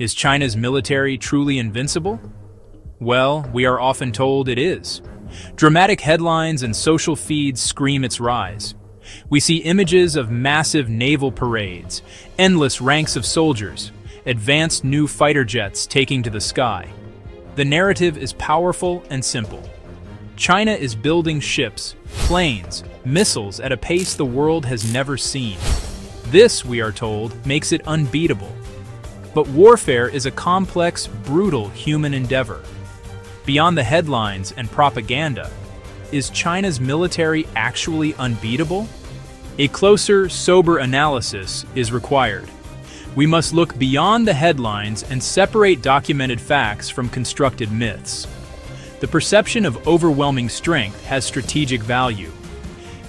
Is China's military truly invincible? Well, we are often told it is. Dramatic headlines and social feeds scream its rise. We see images of massive naval parades, endless ranks of soldiers, advanced new fighter jets taking to the sky. The narrative is powerful and simple. China is building ships, planes, missiles at a pace the world has never seen. This, we are told, makes it unbeatable. But warfare is a complex, brutal human endeavor. Beyond the headlines and propaganda, is China's military actually unbeatable? A closer, sober analysis is required. We must look beyond the headlines and separate documented facts from constructed myths. The perception of overwhelming strength has strategic value.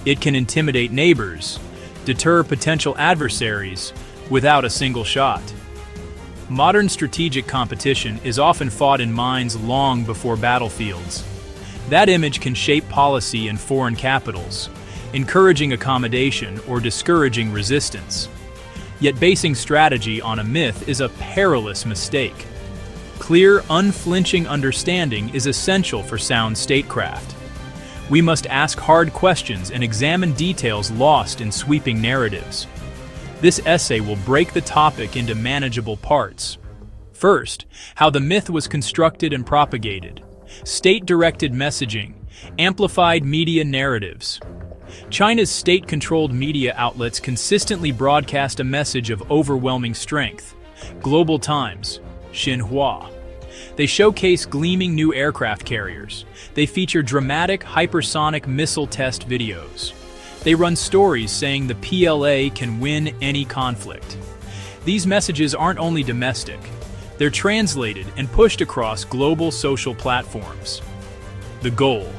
It can intimidate neighbors, deter potential adversaries without a single shot. Modern strategic competition is often fought in minds long before battlefields. That image can shape policy in foreign capitals, encouraging accommodation or discouraging resistance. Yet basing strategy on a myth is a perilous mistake. Clear, unflinching understanding is essential for sound statecraft. We must ask hard questions and examine details lost in sweeping narratives. This essay will break the topic into manageable parts. First, how the myth was constructed and propagated. State-directed messaging, amplified media narratives. China's state-controlled media outlets consistently broadcast a message of overwhelming strength. Global Times, Xinhua. They showcase gleaming new aircraft carriers. They feature dramatic hypersonic missile test videos. They run stories saying the PLA can win any conflict. These messages aren't only domestic, they're translated and pushed across global social platforms. The goal: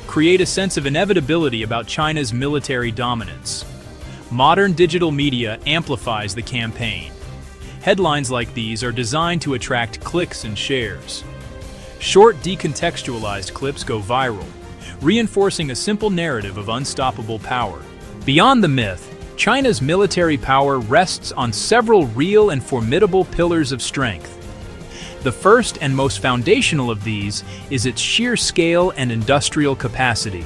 create a sense of inevitability about China's military dominance. Modern digital media amplifies the campaign. Headlines like these are designed to attract clicks and shares. Short, decontextualized clips go viral, reinforcing a simple narrative of unstoppable power. Beyond the myth, China's military power rests on several real and formidable pillars of strength. The first and most foundational of these is its sheer scale and industrial capacity.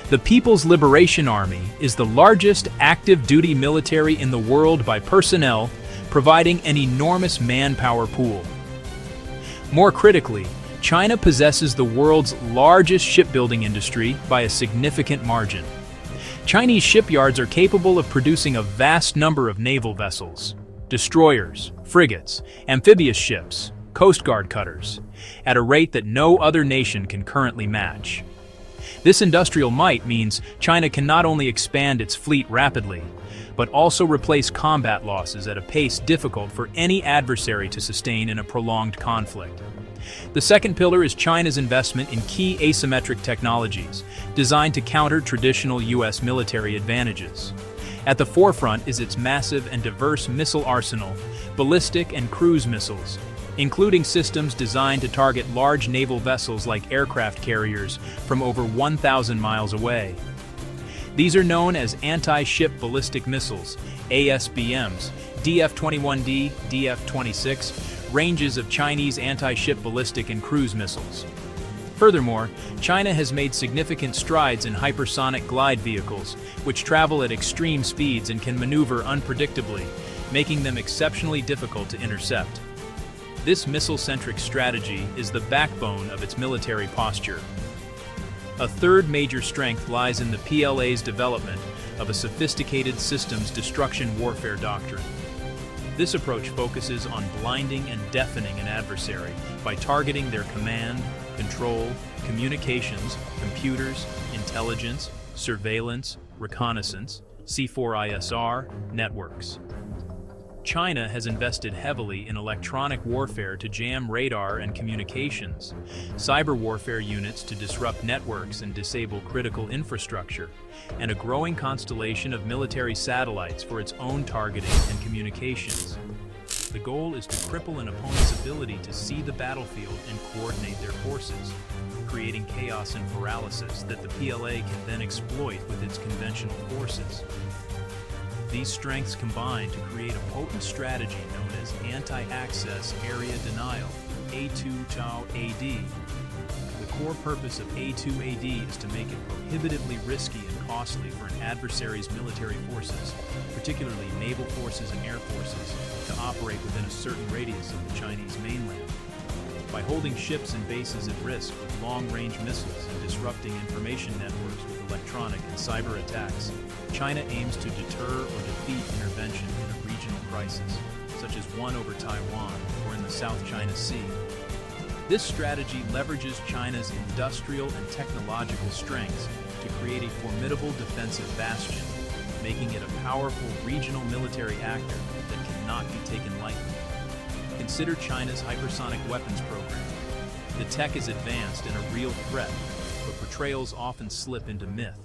The People's Liberation Army is the largest active-duty military in the world by personnel, providing an enormous manpower pool. More critically, China possesses the world's largest shipbuilding industry by a significant margin. Chinese shipyards are capable of producing a vast number of naval vessels, destroyers, frigates, amphibious ships, Coast Guard cutters, at a rate that no other nation can currently match. This industrial might means China can not only expand its fleet rapidly, but also replace combat losses at a pace difficult for any adversary to sustain in a prolonged conflict. The second pillar is China's investment in key asymmetric technologies, designed to counter traditional U.S. military advantages. At the forefront is its massive and diverse missile arsenal, ballistic and cruise missiles, including systems designed to target large naval vessels like aircraft carriers from over 1,000 miles away. These are known as anti-ship ballistic missiles, ASBMs, DF-21D, DF-26, ranges of Chinese anti-ship ballistic and cruise missiles. Furthermore, China has made significant strides in hypersonic glide vehicles, which travel at extreme speeds and can maneuver unpredictably, making them exceptionally difficult to intercept. This missile-centric strategy is the backbone of its military posture. A third major strength lies in the PLA's development of a sophisticated systems destruction warfare doctrine. This approach focuses on blinding and deafening an adversary by targeting their command, control, communications, computers, intelligence, surveillance, reconnaissance, C4ISR, networks. China has invested heavily in electronic warfare to jam radar and communications, cyber warfare units to disrupt networks and disable critical infrastructure, and a growing constellation of military satellites for its own targeting and communications. The goal is to cripple an opponent's ability to see the battlefield and coordinate their forces, creating chaos and paralysis that the PLA can then exploit with its conventional forces. These strengths combine to create a potent strategy known as anti-access area denial, A2AD. The core purpose of A2AD is to make it prohibitively risky and costly for an adversary's military forces, particularly naval forces and air forces, to operate within a certain radius of the Chinese mainland. By holding ships and bases at risk with long-range missiles and disrupting information networks with electronic and cyber attacks, China aims to deter or defeat intervention in a regional crisis, such as one over Taiwan or in the South China Sea. This strategy leverages China's industrial and technological strengths to create a formidable defensive bastion, making it a powerful regional military actor that cannot be taken lightly. Consider China's hypersonic weapons program. The tech is advanced and a real threat, but portrayals often slip into myth.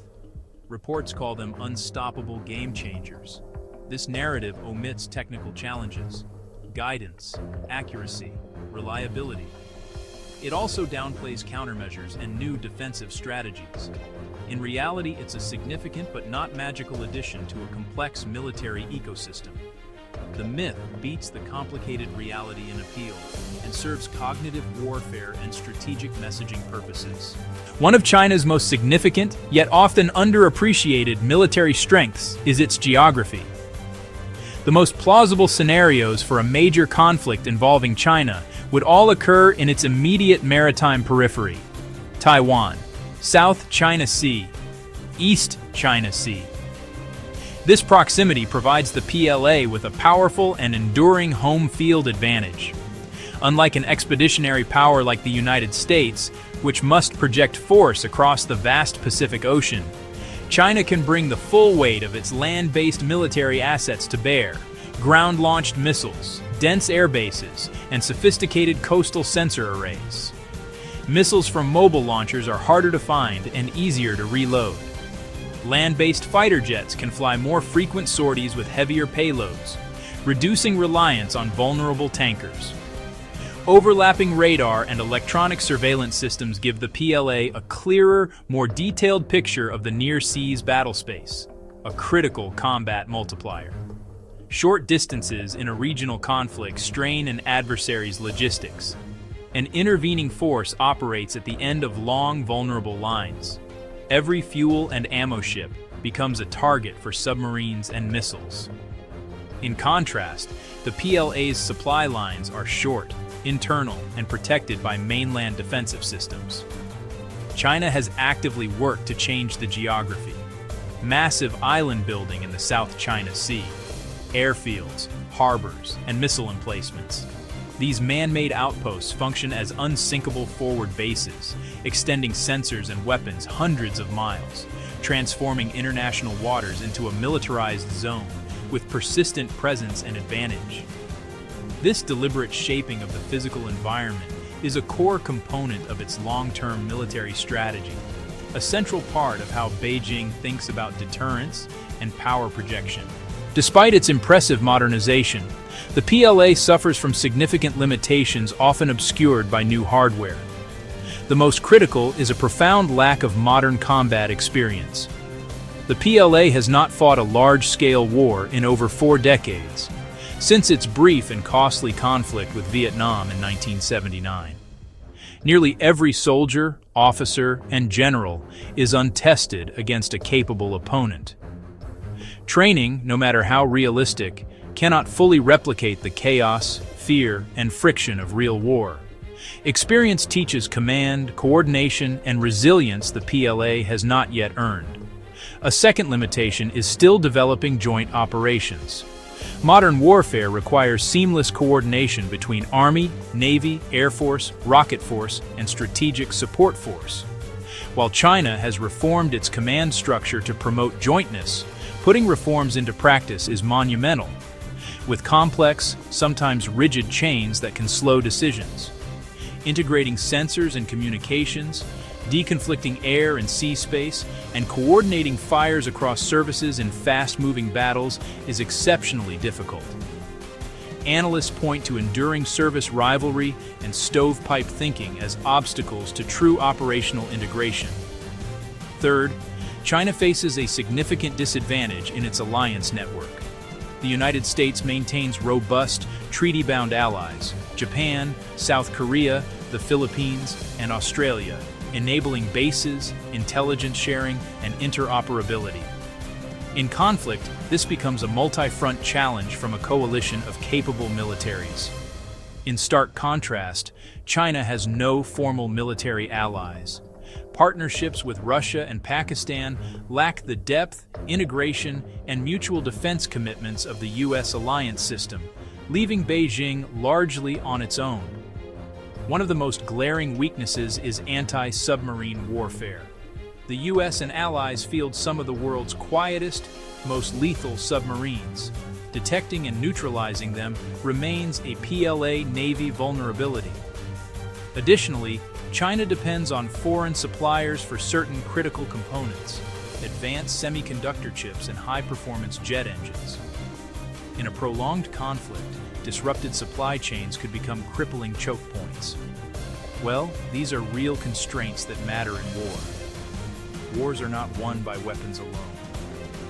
Reports call them unstoppable game changers. This narrative omits technical challenges, guidance, accuracy, reliability. It also downplays countermeasures and new defensive strategies. In reality, it's a significant but not magical addition to a complex military ecosystem. The myth beats the complicated reality in appeal and serves cognitive warfare and strategic messaging purposes. One of China's most significant, yet often underappreciated military strengths is its geography. The most plausible scenarios for a major conflict involving China would all occur in its immediate maritime periphery: Taiwan, South China Sea, East China Sea. This proximity provides the PLA with a powerful and enduring home field advantage. Unlike an expeditionary power like the United States, which must project force across the vast Pacific Ocean, China can bring the full weight of its land-based military assets to bear: ground-launched missiles, dense air bases, and sophisticated coastal sensor arrays. Missiles from mobile launchers are harder to find and easier to reload. Land-based fighter jets can fly more frequent sorties with heavier payloads, reducing reliance on vulnerable tankers. Overlapping radar and electronic surveillance systems give the PLA a clearer, more detailed picture of the near seas battle space, a critical combat multiplier. Short distances in a regional conflict strain an adversary's logistics. An intervening force operates at the end of long, vulnerable lines. Every fuel and ammo ship becomes a target for submarines and missiles. In contrast, the PLA's supply lines are short, internal, and protected by mainland defensive systems. China has actively worked to change the geography. Massive island building in the South China Sea, airfields, harbors, and missile emplacements. These man-made outposts function as unsinkable forward bases, extending sensors and weapons hundreds of miles, transforming international waters into a militarized zone with persistent presence and advantage. This deliberate shaping of the physical environment is a core component of its long-term military strategy, a central part of how Beijing thinks about deterrence and power projection. Despite its impressive modernization, the PLA suffers from significant limitations often obscured by new hardware. The most critical is a profound lack of modern combat experience. The PLA has not fought a large-scale war in over 4 decades, since its brief and costly conflict with Vietnam in 1979. Nearly every soldier, officer, and general is untested against a capable opponent. Training, no matter how realistic, cannot fully replicate the chaos, fear, and friction of real war. Experience teaches command, coordination, and resilience the PLA has not yet earned. A second limitation is still developing joint operations. Modern warfare requires seamless coordination between Army, Navy, Air Force, Rocket Force, and Strategic Support Force. While China has reformed its command structure to promote jointness, putting reforms into practice is monumental, with complex, sometimes rigid chains that can slow decisions. Integrating sensors and communications, deconflicting air and sea space, and coordinating fires across services in fast-moving battles is exceptionally difficult. Analysts point to enduring service rivalry and stovepipe thinking as obstacles to true operational integration. Third, China faces a significant disadvantage in its alliance network. The United States maintains robust, treaty-bound allies: Japan, South Korea, the Philippines, and Australia, enabling bases, intelligence sharing, and interoperability. In conflict, this becomes a multi-front challenge from a coalition of capable militaries. In stark contrast, China has no formal military allies. Partnerships with Russia and Pakistan lack the depth, integration, and mutual defense commitments of the U.S. alliance system, leaving Beijing largely on its own. One of the most glaring weaknesses is anti-submarine warfare. The U.S. and allies field some of the world's quietest, most lethal submarines. Detecting and neutralizing them remains a PLA Navy vulnerability. Additionally, China depends on foreign suppliers for certain critical components: advanced semiconductor chips and high-performance jet engines. In a prolonged conflict, disrupted supply chains could become crippling choke points. Well, these are real constraints that matter in war. Wars are not won by weapons alone.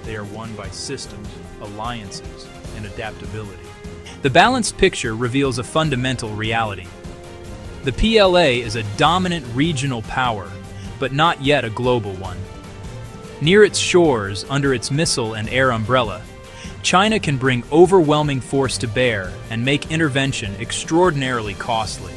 They are won by systems, alliances, and adaptability. The balanced picture reveals a fundamental reality. The PLA is a dominant regional power, but not yet a global one. Near its shores, under its missile and air umbrella, China can bring overwhelming force to bear and make intervention extraordinarily costly.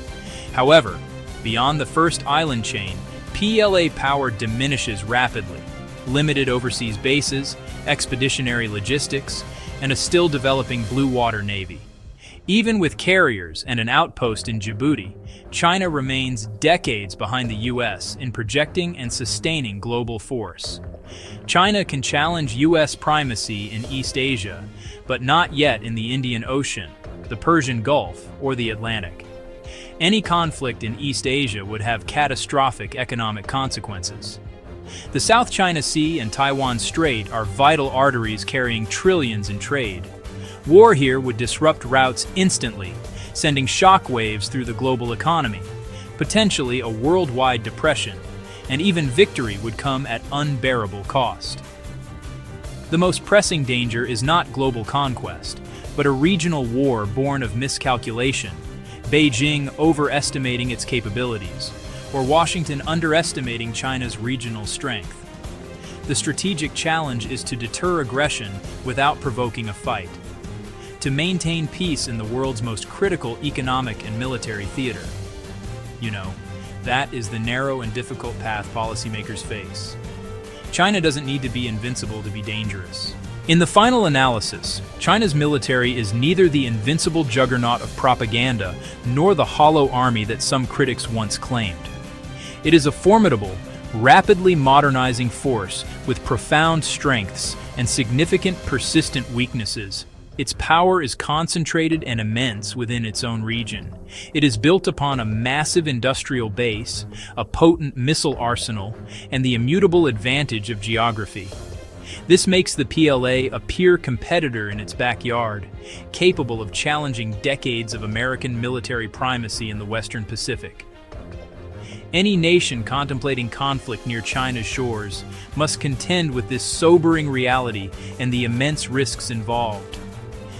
However, beyond the first island chain, PLA power diminishes rapidly. Limited overseas bases, expeditionary logistics, and a still developing blue water navy. Even with carriers and an outpost in Djibouti, China remains decades behind the US in projecting and sustaining global force. China can challenge US primacy in East Asia, but not yet in the Indian Ocean, the Persian Gulf, or the Atlantic. Any conflict in East Asia would have catastrophic economic consequences. The South China Sea and Taiwan Strait are vital arteries carrying trillions in trade. War here would disrupt routes instantly, sending shockwaves through the global economy, potentially a worldwide depression, and even victory would come at unbearable cost. The most pressing danger is not global conquest, but a regional war born of miscalculation, Beijing overestimating its capabilities, or Washington underestimating China's regional strength. The strategic challenge is to deter aggression without provoking a fight, to maintain peace in the world's most critical economic and military theater. You know, that is the narrow and difficult path policymakers face. China doesn't need to be invincible to be dangerous. In the final analysis, China's military is neither the invincible juggernaut of propaganda nor the hollow army that some critics once claimed. It is a formidable, rapidly modernizing force with profound strengths and significant persistent weaknesses. Its power is concentrated and immense within its own region. It is built upon a massive industrial base, a potent missile arsenal, and the immutable advantage of geography. This makes the PLA a peer competitor in its backyard, capable of challenging decades of American military primacy in the Western Pacific. Any nation contemplating conflict near China's shores must contend with this sobering reality and the immense risks involved.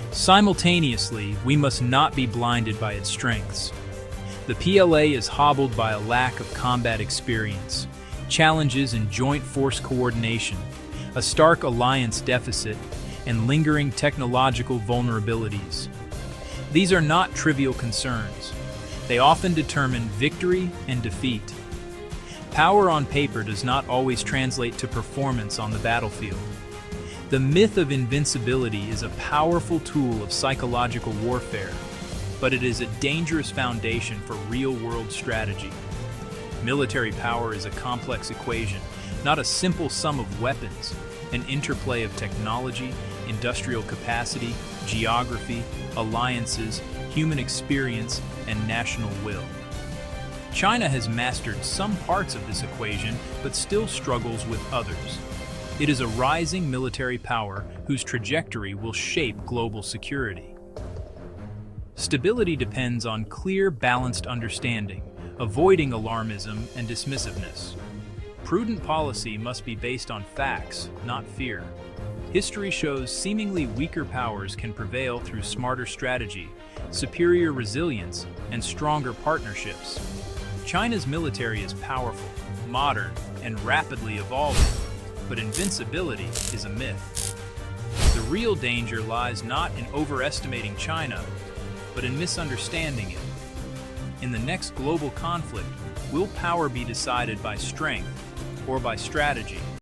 Simultaneously, we must not be blinded by its strengths. The PLA is hobbled by a lack of combat experience, challenges in joint force coordination, a stark alliance deficit, and lingering technological vulnerabilities. These are not trivial concerns. They often determine victory and defeat. Power on paper does not always translate to performance on the battlefield. The myth of invincibility is a powerful tool of psychological warfare, but it is a dangerous foundation for real-world strategy. Military power is a complex equation, not a simple sum of weapons, an interplay of technology, industrial capacity, geography, alliances, human experience, and national will. China has mastered some parts of this equation, but still struggles with others. It is a rising military power whose trajectory will shape global security. Stability depends on clear, balanced understanding, avoiding alarmism and dismissiveness. Prudent policy must be based on facts, not fear. History shows seemingly weaker powers can prevail through smarter strategy, superior resilience, and stronger partnerships. China's military is powerful, modern, and rapidly evolving, but invincibility is a myth. The real danger lies not in overestimating China, but in misunderstanding it. In the next global conflict, will power be decided by strength or by strategy?